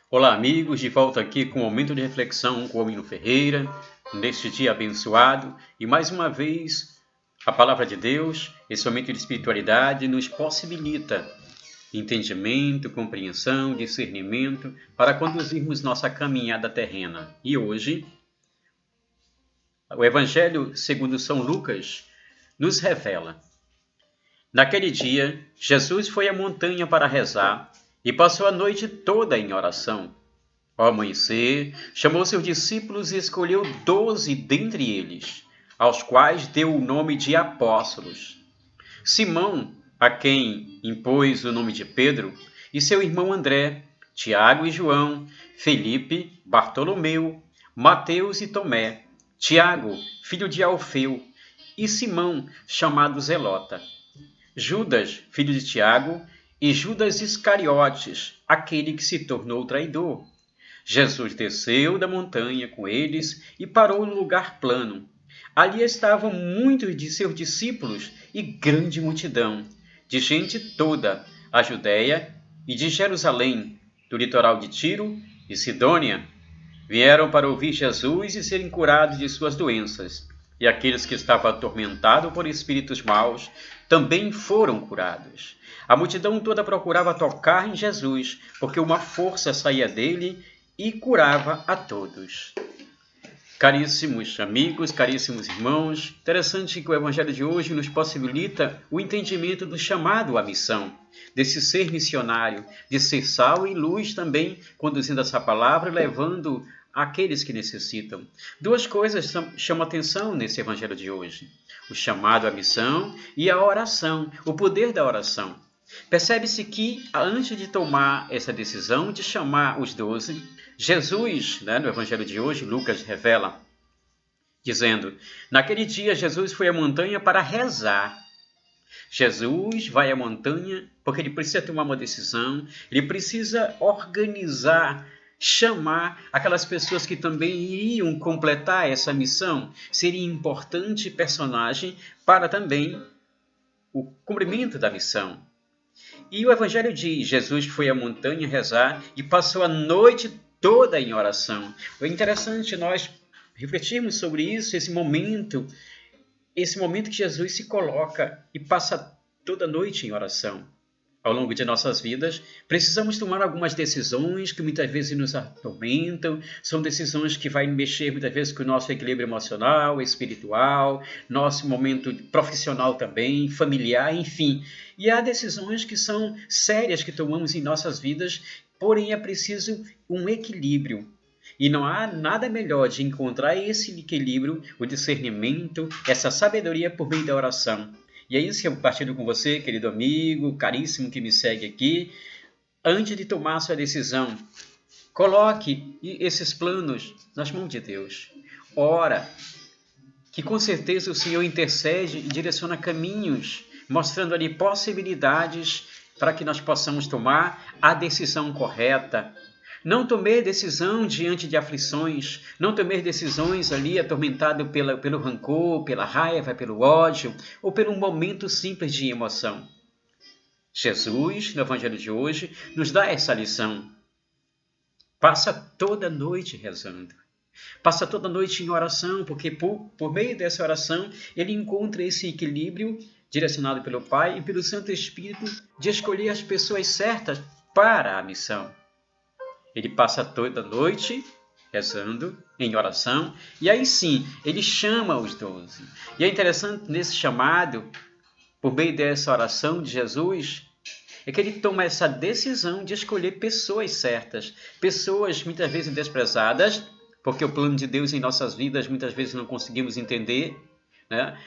Olá, amigos, de volta aqui com o Momento de Reflexão com o Omino Ferreira, neste dia abençoado. E mais uma vez, a Palavra de Deus, esse momento de espiritualidade, nos possibilita entendimento, compreensão, discernimento para conduzirmos nossa caminhada terrena. E hoje, o Evangelho segundo São Lucas nos revela: naquele dia, Jesus foi à montanha para rezar e passou a noite toda em oração. Ao amanhecer, chamou seus discípulos e escolheu 12 dentre eles, aos quais deu o nome de apóstolos: Simão, a quem impôs o nome de Pedro, e seu irmão André, Tiago e João, Felipe, Bartolomeu, Mateus e Tomé, Tiago, filho de Alfeu, e Simão, chamado Zelota, Judas, filho de Tiago, e Judas Iscariotes, aquele que se tornou traidor. Jesus desceu da montanha com eles e parou no lugar plano. Ali estavam muitos de seus discípulos e grande multidão, de gente toda a Judéia e de Jerusalém, do litoral de Tiro e Sidônia. Vieram para ouvir Jesus e serem curados de suas doenças. E aqueles que estavam atormentados por espíritos maus também foram curados. A multidão toda procurava tocar em Jesus, porque uma força saía dele e curava a todos. Caríssimos amigos, caríssimos irmãos, interessante que o Evangelho de hoje nos possibilita o entendimento do chamado à missão, desse ser missionário, de ser sal e luz também, conduzindo essa palavra, levando àqueles que necessitam. Duas coisas chamam atenção nesse Evangelho de hoje: o chamado à missão e a oração, o poder da oração. Percebe-se que, antes de tomar essa decisão de chamar os 12, Jesus, no Evangelho de hoje, Lucas revela, dizendo: naquele dia Jesus foi à montanha para rezar. Jesus vai à montanha porque ele precisa tomar uma decisão, ele precisa organizar, chamar aquelas pessoas que também iriam completar essa missão. Seria importante personagem para também o cumprimento da missão. E o Evangelho diz: Jesus foi à montanha rezar e passou a noite toda em oração. É interessante nós refletirmos sobre isso, esse momento que Jesus se coloca e passa toda a noite em oração. Ao longo de nossas vidas, precisamos tomar algumas decisões que muitas vezes nos atormentam, são decisões que vão mexer muitas vezes com o nosso equilíbrio emocional, espiritual, nosso momento profissional também, familiar, enfim. E há decisões que são sérias que tomamos em nossas vidas, porém é preciso um equilíbrio. E não há nada melhor de encontrar esse equilíbrio, o discernimento, essa sabedoria por meio da oração. E é isso que eu partilho com você, querido amigo, caríssimo que me segue aqui. Antes de tomar a sua decisão, coloque esses planos nas mãos de Deus. Ora, que com certeza o Senhor intercede e direciona caminhos, mostrando ali possibilidades para que nós possamos tomar a decisão correta. Não tomei decisão diante de aflições, não tomei decisões ali atormentado pelo rancor, pela raiva, pelo ódio, ou pelo momento simples de emoção. Jesus, no Evangelho de hoje, nos dá essa lição. Passa toda a noite rezando. Passa toda a noite em oração, porque por meio dessa oração ele encontra esse equilíbrio direcionado pelo Pai e pelo Santo Espírito de escolher as pessoas certas para a missão. Ele passa toda a noite rezando, em oração, e aí sim, ele chama os 12. E é interessante nesse chamado, por meio dessa oração de Jesus, é que ele toma essa decisão de escolher pessoas certas, pessoas muitas vezes desprezadas, porque o plano de Deus em nossas vidas muitas vezes não conseguimos entender, né?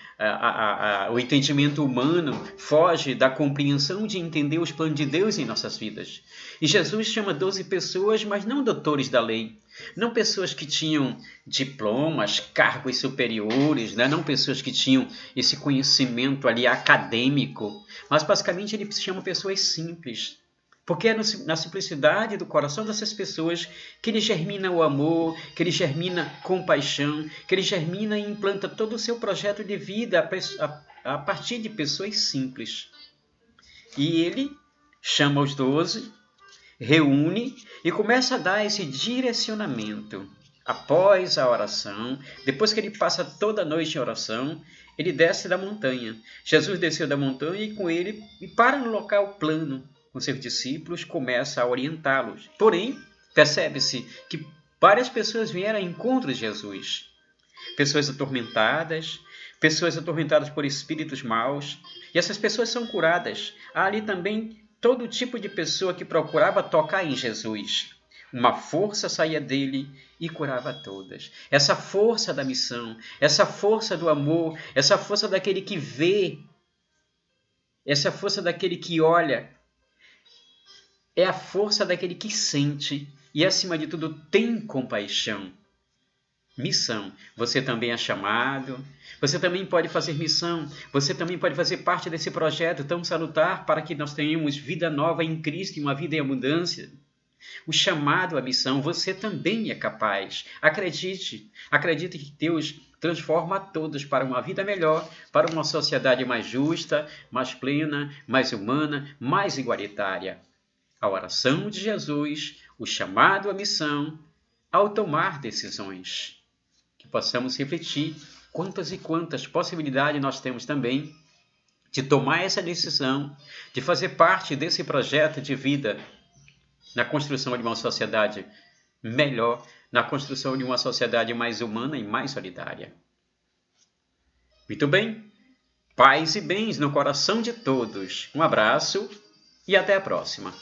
O entendimento humano foge da compreensão de entender os planos de Deus em nossas vidas. E Jesus chama 12 pessoas, mas não doutores da lei, não pessoas que tinham diplomas, cargos superiores, né? Não pessoas que tinham esse conhecimento ali acadêmico, mas basicamente ele chama pessoas simples. Porque é na simplicidade do coração dessas pessoas que ele germina o amor, que ele germina compaixão, que ele germina e implanta todo o seu projeto de vida a partir de pessoas simples. E ele chama os 12 reúne e começa a dar esse direcionamento. Após a oração, depois que ele passa toda a noite em oração, ele desce da montanha. Jesus desceu da montanha e com ele e para no local plano. Com seus discípulos, começa a orientá-los. Porém, percebe-se que várias pessoas vieram ao encontro de Jesus. Pessoas atormentadas por espíritos maus. E essas pessoas são curadas. Há ali também todo tipo de pessoa que procurava tocar em Jesus. Uma força saía dele e curava todas. Essa força da missão, essa força do amor, essa força daquele que vê, essa força daquele que olha, é a força daquele que sente e, acima de tudo, tem compaixão. Missão. Você também é chamado, você também pode fazer missão, você também pode fazer parte desse projeto tão salutar para que nós tenhamos vida nova em Cristo e uma vida em abundância. O chamado à missão, você também é capaz. Acredite que Deus transforma a todos para uma vida melhor, para uma sociedade mais justa, mais plena, mais humana, mais igualitária. A oração de Jesus, o chamado à missão, ao tomar decisões. Que possamos refletir quantas e quantas possibilidades nós temos também de tomar essa decisão, de fazer parte desse projeto de vida na construção de uma sociedade melhor, na construção de uma sociedade mais humana e mais solidária. Muito bem, paz e bens no coração de todos. Um abraço e até a próxima.